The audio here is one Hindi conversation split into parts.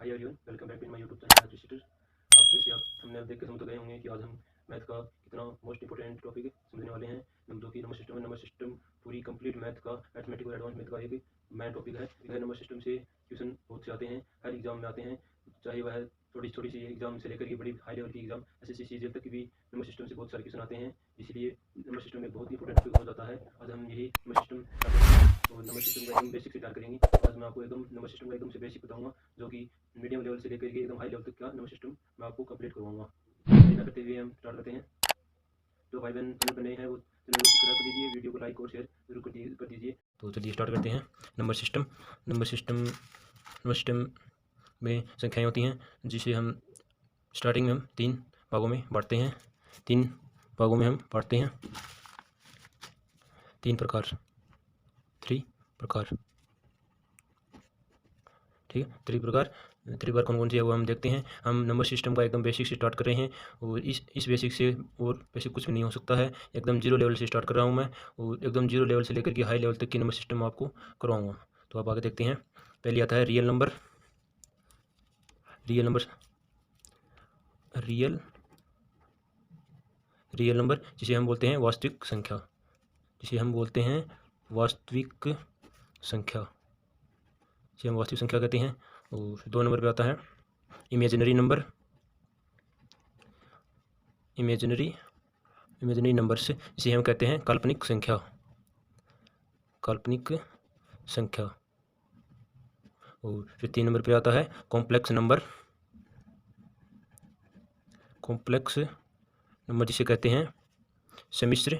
Hi everyone, welcome back to my YouTube channel math teacher. आप जैसे आप थंबनेल देख के समझ तो गए होंगे कि आज हम मैथ का कितना मोस्ट इंपॉर्टेंट टॉपिक समझने वाले हैं, जो कि नंबर सिस्टम है। नंबर सिस्टम पूरी कंप्लीट मैथ का, मैथमेटिकल एडवांस मैथ का एक मेन टॉपिक है। नंबर सिस्टम से क्वेश्चन बहुत से आते हैं, हर एग्जाम में आते हैं, चाहे वह छोटी छोटी सी एग्जाम से लेकर के बड़ी हाई लेवल की एग्जाम एसएससी सीजीएल तक भी नंबर सिस्टम से बहुत सारे क्वेश्चन आते हैं। इसलिए नंबर सिस्टम एक बहुत ही इंपॉर्टेंट टॉपिक हो जाता है। आज हम यही नंबर सिस्टम और नंबर सिस्टम का एकदम बेसिक से स्टार्ट करेंगे। आज मैं आपको एकदम नंबर सिस्टम का एकदम से बेसिक बताऊंगा, जो कि मीडियम लेवल से लेकर के एकदम हाई लेवल तक का नंबर सिस्टम मैं आपको कंप्लीट करवाऊंगा। बिना करते हुए हम स्टार्ट करते हैं। जो भाई बहन चैनल पर नए हैं वो चैनल को सब्सक्राइब कर लीजिए, वीडियो को लाइक और शेयर जरूर कर दीजिए। तो चलिए स्टार्ट करते हैं। नंबर सिस्टम में संख्याएँ होती हैं, जिसे हम स्टार्टिंग में हम तीन भागों में बांटते हैं। तीन प्रकार, ठीक है। त्रिप्रकार कौन कौन सी है वो हम देखते हैं। हम नंबर सिस्टम का एकदम बेसिक से स्टार्ट कर रहे हैं, और इस बेसिक से और बेसिक कुछ भी नहीं हो सकता है। एकदम जीरो लेवल से स्टार्ट कर रहा हूँ मैं, और एकदम जीरो लेवल से लेकर के हाई लेवल तक की नंबर सिस्टम आपको करवाऊँगा। तो आप आगे देखते हैं। पहले आता है रियल नंबर, जिसे हम बोलते हैं वास्तविक संख्या कहते हैं। और 2 नंबर पे आता है इमेजिनरी नंबर्स, जिसे हम कहते हैं काल्पनिक संख्या। और फिर 3 नंबर पे आता है कॉम्प्लेक्स नंबर, जिसे कहते हैं सम्मिश्र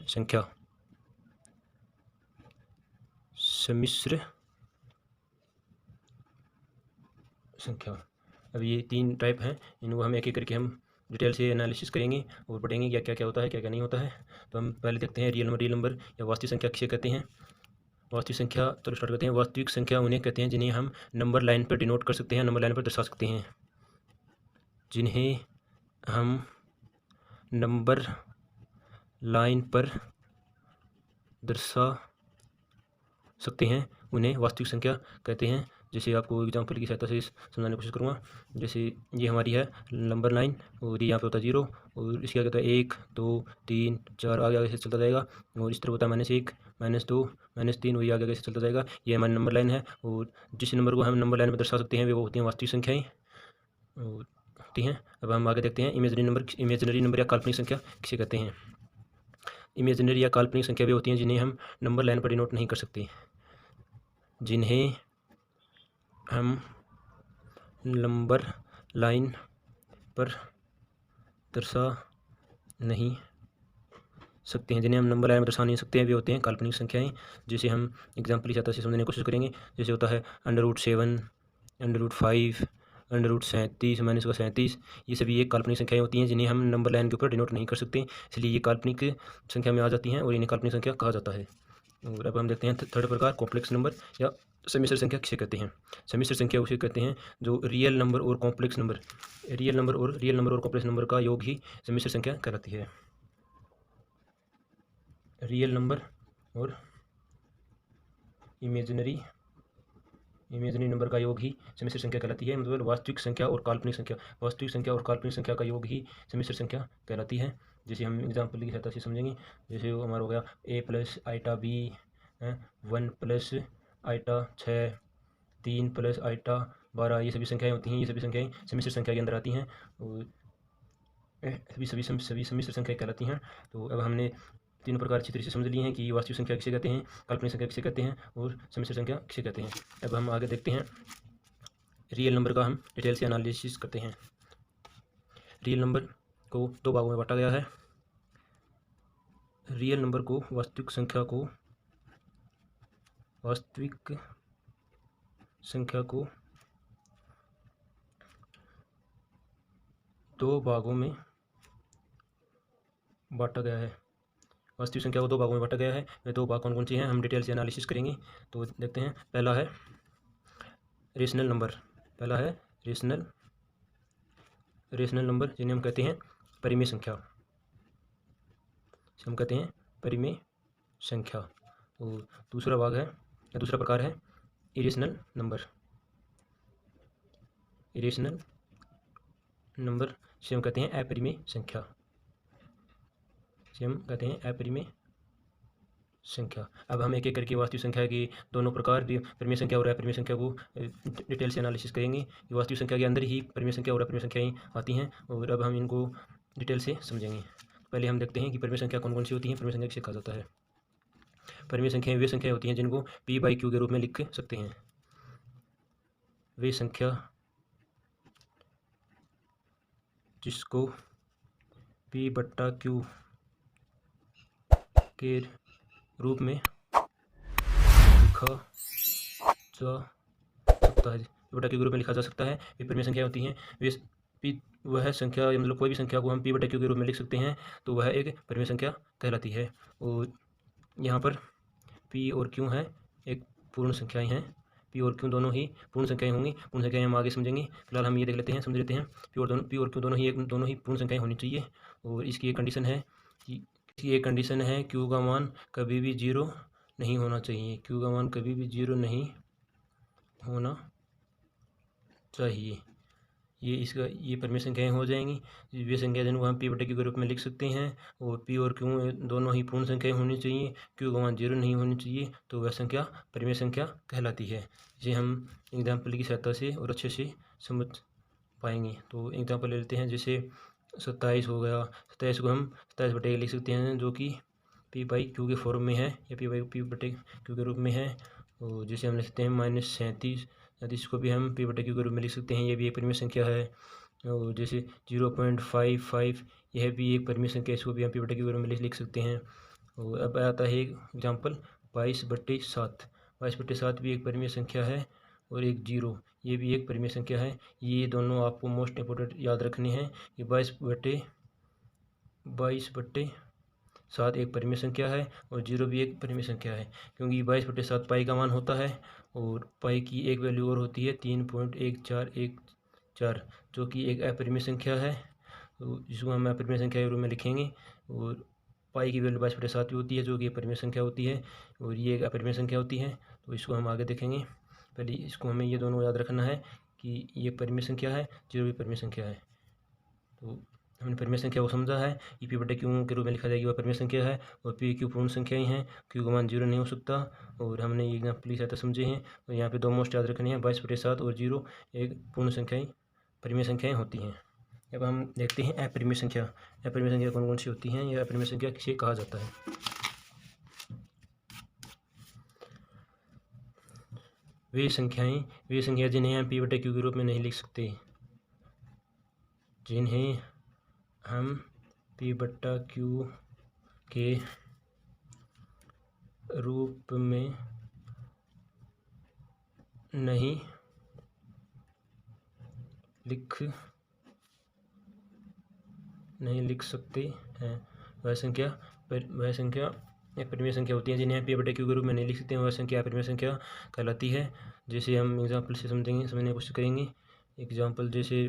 संख्या। अब ये 3 टाइप हैं, इनको हम एक एक करके हम डिटेल से एनालिसिस करेंगे और पढ़ेंगे क्या क्या होता है, क्या क्या नहीं होता है। तो हम पहले देखते हैं रियल नंबर या वास्तविक संख्या किसे कहते हैं। वास्तविक संख्या तो स्टार्ट करते हैं। वास्तविक संख्या उन्हें कहते हैं जिन्हें हम नंबर लाइन पर डिनोट कर सकते हैं, नंबर लाइन पर दर्शा सकते हैं। जिन्हें हम नंबर लाइन पर दर्शा सकते हैं उन्हें वास्तविक संख्या कहते हैं। जैसे आपको एग्जांपल की सहायता से समझाने की कोशिश करूँगा। जैसे ये हमारी है नंबर लाइन, और ये यहाँ पे होता है 0, और इसके आगे होता है 1 2 3 4, आगे से चलता जाएगा। और इस तरफ होता है -1 -2 -3, वही आगे से चलता जाएगा। ये हमारी नंबर लाइन है, और जिस नंबर को हम नंबर लाइन में दर्शा सकते हैं वो होती हैं वास्तविक संख्याएँ होती हैं। अब हम आगे देखते हैं इमेजिनरी नंबर या काल्पनिक संख्या किसे कहते हैं। इमेजिनरी या काल्पनिक संख्या वे होती हैं जिन्हें हम नंबर लाइन पर डिनोट नहीं कर सकते, जिन्हें हम नंबर लाइन पर दर्शा नहीं सकते हैं वे होते हैं काल्पनिक संख्याएं, जिसे हम एग्जाम्पल की सहायता से समझने की कोशिश करेंगे। जैसे होता है √7 √5 √37 -37, ये सभी एक काल्पनिक संख्याएं होती हैं जिन्हें हम नंबर लाइन के ऊपर डिनोट नहीं कर सकते, इसलिए ये काल्पनिक संख्या में आ जाती हैं और इन्हें काल्पनिक संख्या कहा जाता है। और अब हम देखते हैं थर्ड प्रकार, कॉम्प्लेक्स नंबर या सम्मिश्र संख्या किसे कहते हैं। सम्मिश्र संख्या उसे कहते हैं जो रियल नंबर और कॉम्प्लेक्स नंबर का योग ही सम्मिश्र संख्या कहलाती है। रियल नंबर और इमेजिनरी नंबर का योग ही सम्मिश्र संख्या कहलाती है। मतलब वास्तविक संख्या और काल्पनिक संख्या का योग ही सम्मिश्र संख्या कहलाती है। जैसे हम एग्जाम्पल की सहायता से समझेंगे। जैसे वो हमारा हो गया a + i b 1 + i 6 3 + i 12, ये सभी संख्याएं होती हैं। ये सभी संख्याएं सम्मिश्र संख्या के अंदर आती हैं, और सभी सम्मिश्र संख्या कहलाती हैं। तो अब हमने तीनों प्रकार अच्छी तरह से समझ लिए हैं कि वास्तविक संख्या किसे कहते हैं, काल्पनिक संख्या किसे कहते हैं और सम्मिश्र संख्या किसे कहते हैं। अब हम आगे देखते हैं रियल नंबर का, हम डिटेल से एनालिसिस करते हैं। रियल नंबर को 2 भागों में बांटा गया है। रियल नंबर को वास्तविक संख्या को 2 भागों में बांटा गया है। वास्तविक संख्या को 2 भागों में बांटा गया है। वे 2 भाग कौन कौन से हैं, हम डिटेल से एनालिसिस करेंगे। तो देखते हैं। पहला है रेशनल नंबर, जिन्हें हम कहते हैं परिमेय संख्या। और दूसरा प्रकार है इरेशनल इरेशनल नंबर जिसे हम कहते हैं अपरिमेय संख्या, जिसे हम कहते हैं अपरिमेय संख्या। अब हम एक एक करके वास्तविक संख्या की दोनों प्रकार परिमेय संख्या और अपरिमेय संख्या को डिटेल से एनालिसिस करेंगे। ये वास्तविक संख्या के अंदर ही परिमेय संख्या और अपरिमेय संख्याएं आती हैं और अब हम इनको डिटेल से समझेंगे। पहले हम देखते हैं कि परिमेय संख्या कौन कौन सी होती हैं, परिमेय संख्या किसे कहा जाता है। परिमेय संख्याएं वे संख्याएं होती हैं जिनको p/q के रूप में लिख सकते हैं। वे संख्या जिसको p/q के रूप में लिखा जा सकता है, p/q के रूप में लिखा जा सकता है, वे परिमेय संख्या होती हैं। वे वह संख्या मतलब कोई भी संख्या को हम p/q के रूप में लिख सकते हैं तो वह एक परिमेय संख्या कहलाती है। और यहाँ पर p और q हैं एक पूर्ण संख्याएं हैं, p और q दोनों ही पूर्ण संख्याएं होंगी। पूर्ण संख्याएं हम आगे समझेंगे, फिलहाल हम ये देख लेते हैं, समझ लेते हैं। p और q दोनों ही पूर्ण संख्याएं होनी चाहिए। और इसकी एक कंडीशन है कि q का मान कभी भी 0 नहीं होना चाहिए, q का मान कभी भी 0 नहीं होना चाहिए। ये परिमेय संख्याएं हो जाएंगी। वे संख्या जिनको हम p/q के रूप में लिख सकते हैं और p और q दोनों ही पूर्ण संख्याएं होनी चाहिए, q का मान 0 नहीं होनी चाहिए, तो वह संख्या परिमेय संख्या कहलाती है। जिसे हम एग्जाम्पल की सहायता से और अच्छे से समझ पाएंगे। तो एग्जाम्पल ले लेते हैं, जैसे 27 हो गया। 27 को हम 27/a लिख सकते हैं जो कि p/q के फॉर्म में है या p/q के रूप में है। और जैसे हम लिख सकते हैं -37, इसको भी हम p/q के रूप में लिख सकते हैं, ये भी एक परिमेय संख्या है। और जैसे 0.55 यह भी एक परिमेय संख्या, इसको भी हम p/q के रूप में लिख सकते हैं। और अब आता है एग्जाम्पल 22/7। 22/7 भी एक परिमेय संख्या है और एक 0 ये भी एक परिमेय संख्या है। ये दोनों आपको मोस्ट इम्पोर्टेंट याद रखने हैं कि 22/7 एक परिमेय संख्या है और 0 भी एक परिमेय संख्या है, क्योंकि 22/7 पाई का मान होता है और पाई की एक वैल्यू और होती है 3.1414, जो कि एक अपरिमेय संख्या है, तो जिसको हम अपरिमेय संख्या के रूप में लिखेंगे। और पाई की वैल्यू 22/7 भी होती है जो कि परिमेय संख्या होती है और ये एक अपरिमेय संख्या होती है, तो इसको हम आगे देखेंगे। पहले इसको हमें ये दोनों याद रखना है कि ये परिमेय संख्या है, 0 भी परिमेय संख्या है। तो हमने परिमेय संख्या को समझा है कि p/q के रूप में लिखा जाएगी वह परिमेय संख्या है और p/q पूर्ण संख्याएं हैं, q का मान 0 नहीं हो सकता। और हमने ये एग्जाम्पल की सहायता समझे हैं। तो यहाँ पे दो मोस्ट याद रखने हैं, 22/7 और 0 एक पूर्ण संख्याएं परिमेय संख्याएं होती हैं। अब हम देखते हैं अपरिमेय संख्या। अपरिमेय संख्या कौन कौन सी होती हैं या अपरिमेय संख्या किसे कहा जाता है। वे संख्या जिन्हें हम p/q के रूप में नहीं लिख सकते, जिन्हें हम p/q के रूप में नहीं लिख सकते हैं, वह संख्या एक परिमेय संख्या होती है। जिन्हें p/q के रूप में नहीं लिख सकते हैं वह संख्या परिमेय संख्या कहलाती है। जैसे हम एग्जाम्पल से समझने की कोशिश करेंगे। एग्जाम्पल जैसे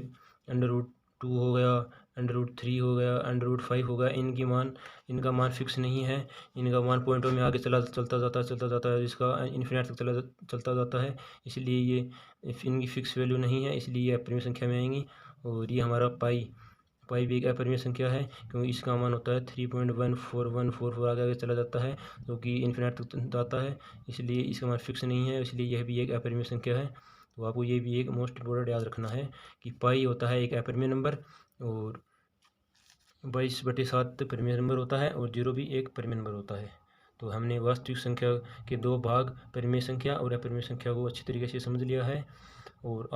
√2 हो गया, √3 हो गया, √5 हो गया। इनका मान फिक्स नहीं है, इनका मान पॉइंटों में आगे चलता जाता है, जिसका इन्फिनिट तक चलता जाता है। इसलिए ये इनकी फिक्स वैल्यू नहीं है, इसलिए ये अपरिमेय संख्या में आएंगी। और ये हमारा पाई भी एक अपरिमेय संख्या है, क्योंकि इसका मान होता है 3.14144 आगे चला जाता है, जो कि इन्फिनिट तक जाता है, इसलिए इसका मान फिक्स नहीं है, इसलिए यह भी एक अपरिमेय संख्या है। तो आपको ये भी एक मोस्ट इम्पोर्टेंट याद रखना है कि पाई होता है एक अपरिमेय नंबर और 22/7 परिमेय नंबर होता है और 0 भी एक परिमेय नंबर होता है। तो हमने वास्तविक संख्या के दो भाग परिमेय संख्या और अपरिमेय संख्या को अच्छी तरीके से समझ लिया है। और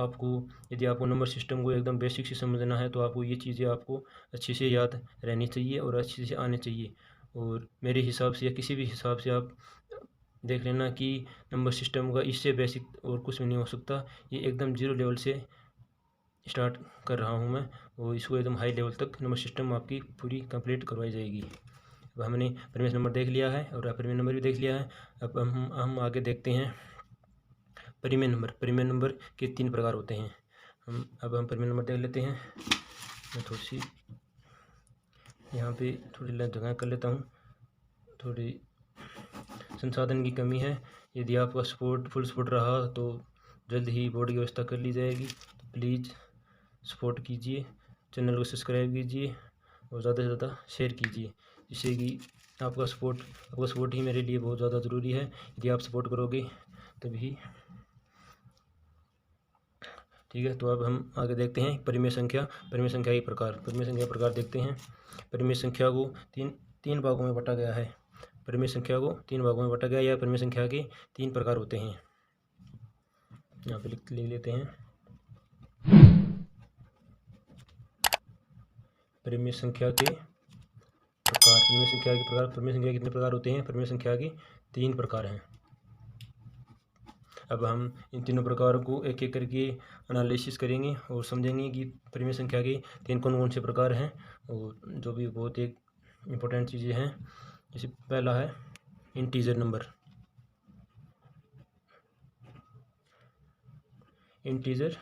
यदि आपको नंबर सिस्टम को एकदम बेसिक से समझना है तो आपको ये चीज़ें आपको अच्छे से याद रहनी चाहिए और अच्छे से आनी चाहिए। और मेरे हिसाब से या किसी भी हिसाब से आप देख लेना कि नंबर सिस्टम का इससे बेसिक और कुछ भी नहीं हो सकता। ये एकदम 0 लेवल से स्टार्ट कर रहा हूँ मैं, और इसको एकदम हाई लेवल तक नंबर सिस्टम आपकी पूरी कंप्लीट करवाई जाएगी। अब हमने परिमेय नंबर देख लिया है और अपरिमेय नंबर भी देख लिया है। अब हम आगे देखते हैं परिमेय नंबर। परिमेय नंबर के 3 प्रकार होते हैं। हम परिमेय नंबर देख लेते हैं। मैं थोड़ी सी यहाँ पे थोड़ी जगह कर लेता हूँ, थोड़ी संसाधन की कमी है। यदि आपका फुल सपोर्ट रहा तो जल्द ही बोर्ड की व्यवस्था कर ली जाएगी, तो प्लीज़ सपोर्ट कीजिए, चैनल को सब्सक्राइब कीजिए और ज़्यादा से ज़्यादा शेयर कीजिए, जिससे कि आपका सपोर्ट ही मेरे लिए बहुत ज़्यादा ज़रूरी है। यदि आप सपोर्ट करोगे तभी। ठीक है, तो अब हम आगे देखते हैं परिमेय संख्या के प्रकार। परिमेय संख्या प्रकार देखते हैं। परिमेय संख्या को तीन भागों में बांटा गया है। परिमेय संख्या को 3 भागों में बांटा गया है, या परिमेय संख्या के 3 प्रकार होते हैं। यहाँ पे लिख लेते हैं। परिमेय संख्या के प्रकार। परिमेय संख्या के कितने प्रकार होते हैं? परिमेय संख्या के 3 प्रकार हैं। अब हम इन तीनों प्रकारों को एक एक करके एनालिसिस करेंगे और समझेंगे कि परिमेय संख्या के 3 कौन से प्रकार हैं, और जो भी बहुत एक इम्पोर्टेंट चीज़ें हैं। जैसे पहला है इंटीजर नंबर। इंटीजर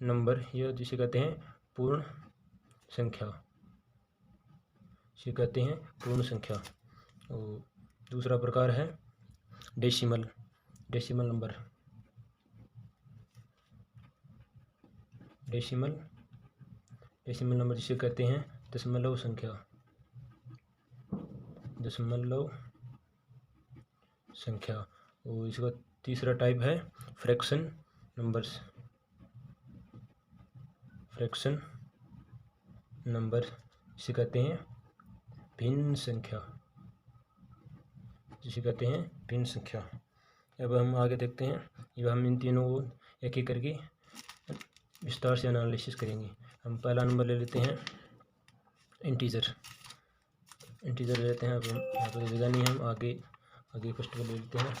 नंबर यह जिसे कहते हैं पूर्ण संख्या, और दूसरा प्रकार है डेसिमल नंबर। डेसिमल नंबर जिसे कहते हैं दशमलव संख्या। और इसका तीसरा टाइप है फ्रैक्शन नंबर जिसे कहते हैं भिन्न संख्या। अब हम आगे देखते हैं। अब हम इन तीनों को एक एक करके विस्तार से एनालिसिस करेंगे। हम पहला नंबर ले लेते हैं इंटीजर ले लेते हैं। अब हम यहाँ पर जगह नहीं है, हम आगे फर्स्ट को ले लेते हैं।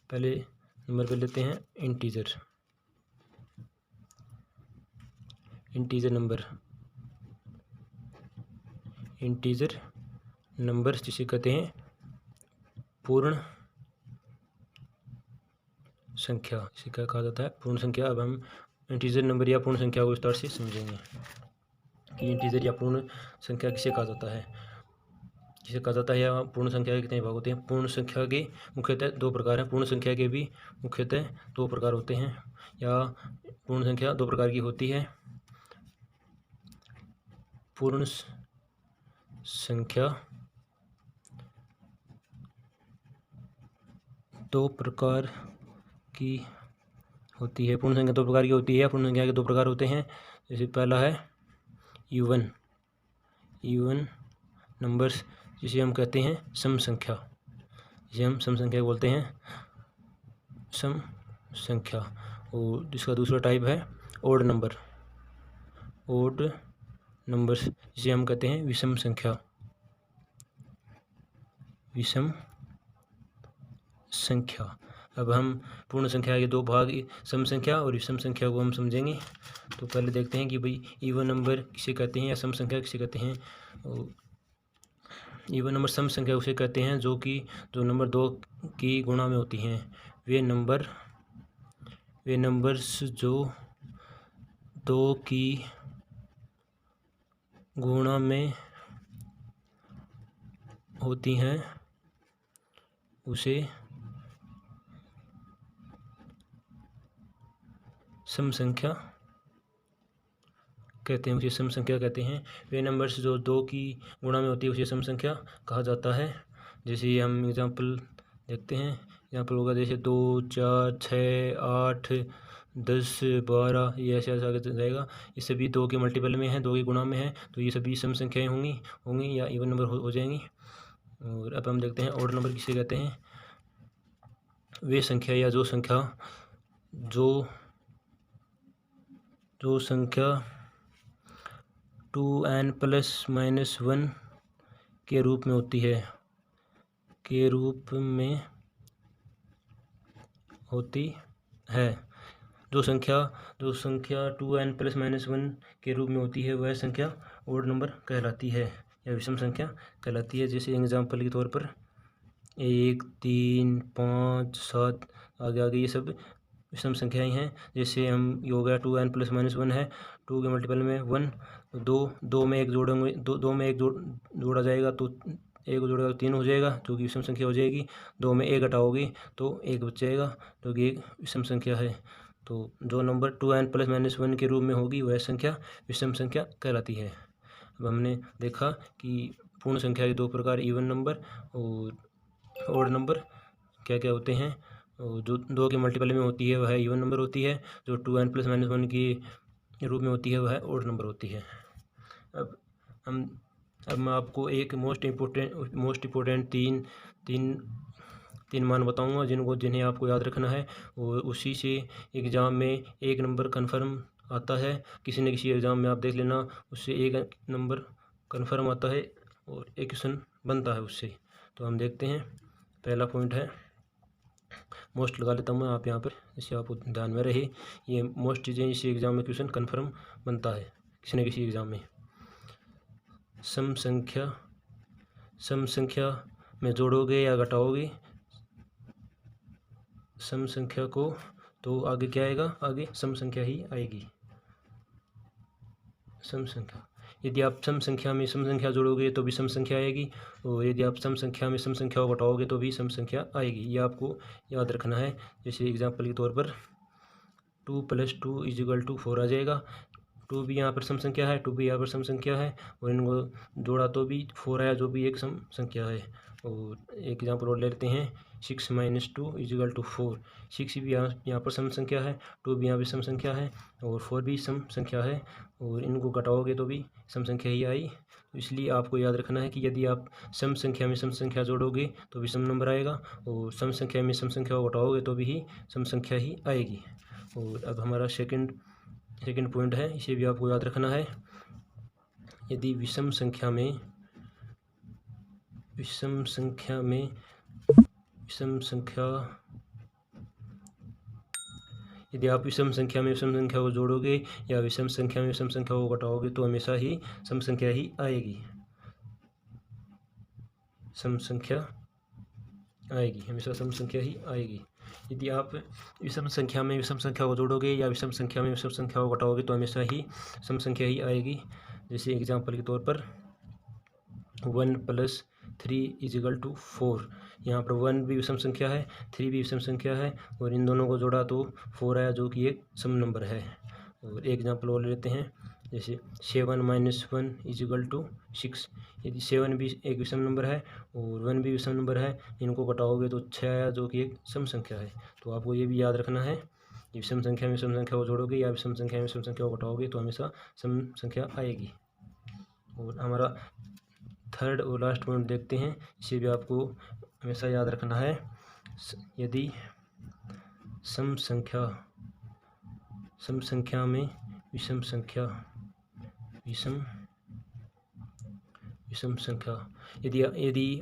पहले नंबर पे लेते हैं इंटीजर नंबर जिसे कहते हैं पूर्ण संख्या। इसे क्या कहा जाता है? पूर्ण संख्या। अब हम इंटीजर नंबर या पूर्ण संख्या को विस्तार से समझेंगे कि इंटीजर या पूर्ण संख्या किसे कहा जाता है। या पूर्ण संख्या के कितने भाग होते हैं? पूर्ण संख्या के मुख्यतः 2 प्रकार हैं। पूर्ण संख्या के भी मुख्यतः 2 प्रकार होते हैं, या पूर्ण संख्या 2 प्रकार की होती है। पूर्ण संख्या 2 प्रकार की होती है। पूर्ण संख्या 2 प्रकार की होती है। पूर्ण संख्या के 2 प्रकार होते हैं। जैसे पहला है इवन नंबर्स, जिसे हम कहते हैं सम संख्या। बोलते हैं सम संख्या। और जिसका दूसरा टाइप है ओड नंबर्स, जिसे हम कहते हैं विषम संख्या। अब हम पूर्ण संख्या के 2 भाग सम संख्या और विषम संख्या को हम समझेंगे। तो पहले देखते हैं कि भाई इवन नंबर किसे कहते हैं या सम संख्या किसे कहते हैं। इवन नंबर सम संख्या उसे कहते हैं जो नंबर 2 की गुणा में होती हैं। वे नंबर्स जो 2 की गुणा में होती हैं उसे सम संख्या कहते हैं। वे नंबर्स जो 2 की गुणा में होती है उसे सम संख्या कहा जाता है। जैसे हम एग्जांपल देखते हैं। एग्जांपल होगा जैसे 2, 4, 6, 8, 10, 12, ये ऐसे आगे जाएगा। ये सभी 2 के मल्टीपल में है, 2 की गुणा में है, तो ये सभी सम संख्याएँ होंगी या इवन नंबर हो जाएंगी। और अब हम देखते हैं ऑड नंबर किसे कहते हैं। वे संख्या या जो संख्या 2n ± 1 के रूप में होती है, जो संख्या 2n ± 1 के रूप में होती है वह संख्या ऑड नंबर कहलाती है या विषम संख्या कहलाती है। जैसे एग्जांपल के तौर पर 1, 3, 5, 7 आगे ये सब विषम संख्याएं हैं। जैसे हम ये हो गया 2n ± 1 है, 2 के मल्टीपल में 1, 2 में एक जोड़ेंगे, 2 में एक जोड़ा जाएगा तो एक को जोड़ेगा तो 3 हो जाएगा जो कि विषम संख्या हो जाएगी। 2 में 1 घटाओगे तो 1 बच जाएगा जो कि एक विषम संख्या है। तो जो नंबर 2n + -1 के रूप में होगी वह संख्या विषम संख्या कहलाती है। अब हमने देखा कि पूर्ण संख्या के दो प्रकार, इवन नंबर और ऑड नंबर क्या क्या होते हैं। और जो 2 के मल्टीपल में होती है वह इवन नंबर होती है, जो 2n + -1 के रूप में होती है वह ऑड नंबर होती है। अब मैं आपको एक मोस्ट इम्पोर्टेंट तीन मान बताऊंगा जिन्हें आपको याद रखना है, और उसी से एग्ज़ाम में एक नंबर कन्फर्म आता है। किसी न किसी एग्ज़ाम में आप देख लेना, उससे एक नंबर कन्फर्म आता है और एक क्वेश्चन बनता है उससे। तो हम देखते हैं, पहला पॉइंट है, मोस्ट लगा लेता हूँ मैं आप यहाँ पर, इससे आपको ध्यान में रहे। ये मोस्ट चीज़ें इसी एग्ज़ाम में क्वेश्चन कन्फर्म बनता है किसी न किसी एग्ज़ाम में। सम संख्या में जोड़ोगे या घटाओगे सम संख्या को तो आगे क्या आएगा, आगे सम संख्या ही आएगी। सम संख्या, यदि आप सम संख्या में सम संख्या जोड़ोगे तो भी सम संख्या आएगी, और यदि आप सम संख्या में सम संख्या को घटाओगे तो भी सम संख्या आएगी। ये आपको याद रखना है। जैसे एग्जाम्पल के तौर पर 2 + 2 = 4 आ जाएगा। 2 भी यहाँ पर सम संख्या है, 2 भी यहाँ पर सम संख्या है, और इनको जोड़ा तो भी 4 आया जो भी एक सम संख्या है। और एक एग्जाम्पल और ले लेते हैं, 6 - 2 = 4। 6 भी यहाँ पर सम संख्या है, 2 भी यहाँ पर सम संख्या है, और 4 भी सम संख्या है, और इनको घटाओगे तो भी सम संख्या ही आई। तो इसलिए आपको याद रखना है कि यदि आप सम संख्या में सम संख्या जोड़ोगे तो भी सम नंबर आएगा, और सम संख्या में सम संख्या को घटाओगे तो भी सम संख्या ही आएगी। और अब हमारा सेकंड पॉइंट है, इसे भी आपको याद रखना है। यदि विषम संख्या में यदि आप विषम संख्या में विषम संख्या को जोड़ोगे या विषम संख्या में विषम संख्या को घटाओगे तो हमेशा ही सम संख्या ही आएगी। हमेशा सम संख्या ही आएगी। यदि आप विषम संख्या में विषम संख्या को जोड़ोगे या विषम संख्या में विषम संख्या को घटाओगे तो हमेशा ही सम संख्या ही आएगी। जैसे एग्जाम्पल के तौर पर 1 + 3 = 4। यहाँ पर 1 भी विषम संख्या है, 3 भी विषम संख्या है, और इन दोनों को जोड़ा तो 4 आया जो कि एक सम नंबर है। और एक एग्जाम्पल और लेते हैं, जैसे 7 - 1 = 6। यदि 7 भी एक विषम नंबर है और 1 भी विषम नंबर है, इनको घटाओगे तो 6 आया जो कि एक सम संख्या है। तो आपको ये भी याद रखना है, विषम संख्या में विषम संख्या को जोड़ोगे या विषम संख्या में विषम संख्या को घटाओगे तो हमेशा सम संख्या आएगी। और हमारा थर्ड और लास्ट पॉइंट देखते हैं, इसे भी आपको हमेशा याद रखना है। यदि सम संख्या में विषम संख्या यदि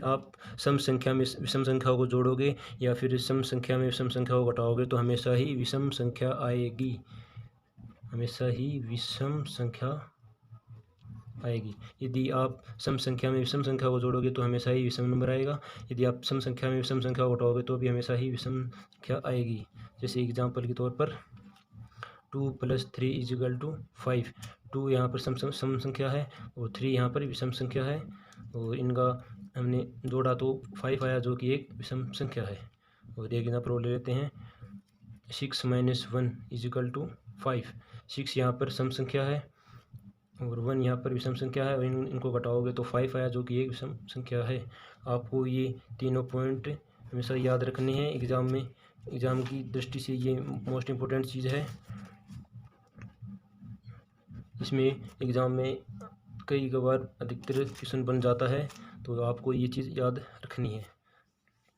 आप सम संख्या में विषम संख्या को जोड़ोगे या फिर सम संख्या में विषम संख्या को घटाओगे तो हमेशा ही विषम संख्या आएगी। हमेशा ही विषम संख्या आएगी। यदि आप सम संख्या में विषम संख्या को जोड़ोगे तो हमेशा ही विषम नंबर आएगा। यदि आप सम संख्या में विषम संख्या को घटाओगे तो भी हमेशा ही विषम संख्या आएगी। जैसे एग्जाम्पल के तौर पर 2 + 3 = 5। 2 यहाँ पर सम संख्या है और 3 यहाँ पर विषम संख्या है, और इनका हमने जोड़ा तो 5 आया जो कि एक विषम संख्या है। और एक एग्जाम्पल ले लेते हैं, 6 - 1 = 5। 6 यहाँ पर सम संख्या है और 1 यहाँ पर विषम संख्या है, और इनको घटाओगे तो 5 आया जो कि एक विषम संख्या है। आपको ये तीनों पॉइंट हमेशा याद रखने हैं। एग्ज़ाम की दृष्टि से ये मोस्ट इम्पोर्टेंट चीज़ है। इसमें एग्ज़ाम में कई बार अधिकतर क्वेश्चन बन जाता है, तो आपको ये चीज़ याद रखनी है।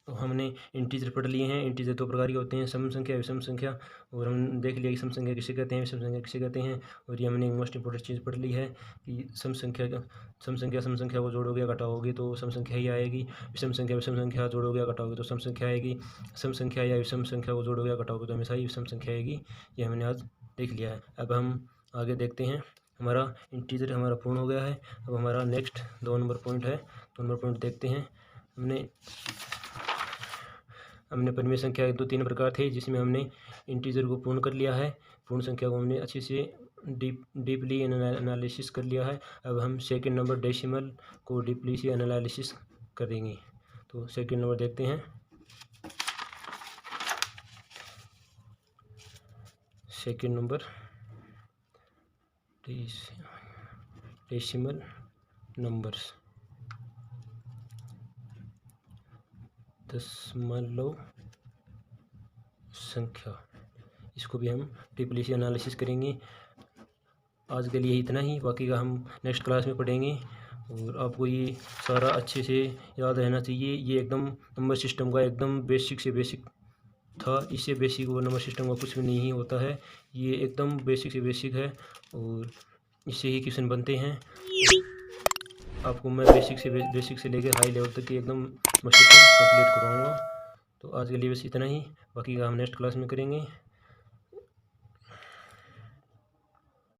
तो हमने इंटीजर पढ़ लिए हैं। इंटीजर दो प्रकार के होते हैं, सम संख्या, विषम संख्या, और हम देख लिया कि सम संख्या किसे कहते हैं, विषम संख्या किसे कहते हैं। और ये हमने मोस्ट इंपोर्टेंट चीज़ पढ़ ली है कि सम संख्या को जोड़ोगे या घटाओगे तो सम संख्या ही आएगी। विषम संख्या जोड़ोगे या घटाओगे तो सम संख्या आएगी। सम संख्या या विषम संख्या को जोड़ोगे या घटाओगे तो हमेशा ही विषम संख्या आएगी। ये हमने आज देख लिया है। अब हम आगे देखते हैं। हमारा इंटीजर हमारा पूर्ण हो गया है। अब हमारा नेक्स्ट 2 नंबर पॉइंट है। 2 नंबर पॉइंट देखते हैं। हमने परिमेय संख्या के 2-3 प्रकार थे जिसमें हमने इंटीजर को पूर्ण कर लिया है। पूर्ण संख्या को हमने अच्छे से डीपली एनालिसिस कर लिया है। अब हम सेकंड नंबर डेसिमल को डीपली से एनालिसिस कर देंगे। तो सेकंड नंबर देखते हैं। सेकंड नंबर डेसिमल नंबर्स, दशमलव संख्या, इसको भी हम डीपली से एनालिसिस करेंगे। आज के लिए इतना ही, बाकी का हम नेक्स्ट क्लास में पढ़ेंगे। और आपको ये सारा अच्छे से याद रहना चाहिए। ये एकदम नंबर सिस्टम का एकदम बेसिक से बेसिक था। इससे बेसिक वो नंबर सिस्टम का कुछ भी नहीं होता है। ये एकदम बेसिक से बेसिक है और इससे ही क्वेश्चन बनते हैं। आपको मैं बेसिक से लेकर हाई लेवल तक की एकदम नंबर सिस्टम कंप्लीट करवाऊँगा। तो आज के लिए बस इतना ही, बाकी का हम नेक्स्ट क्लास में करेंगे।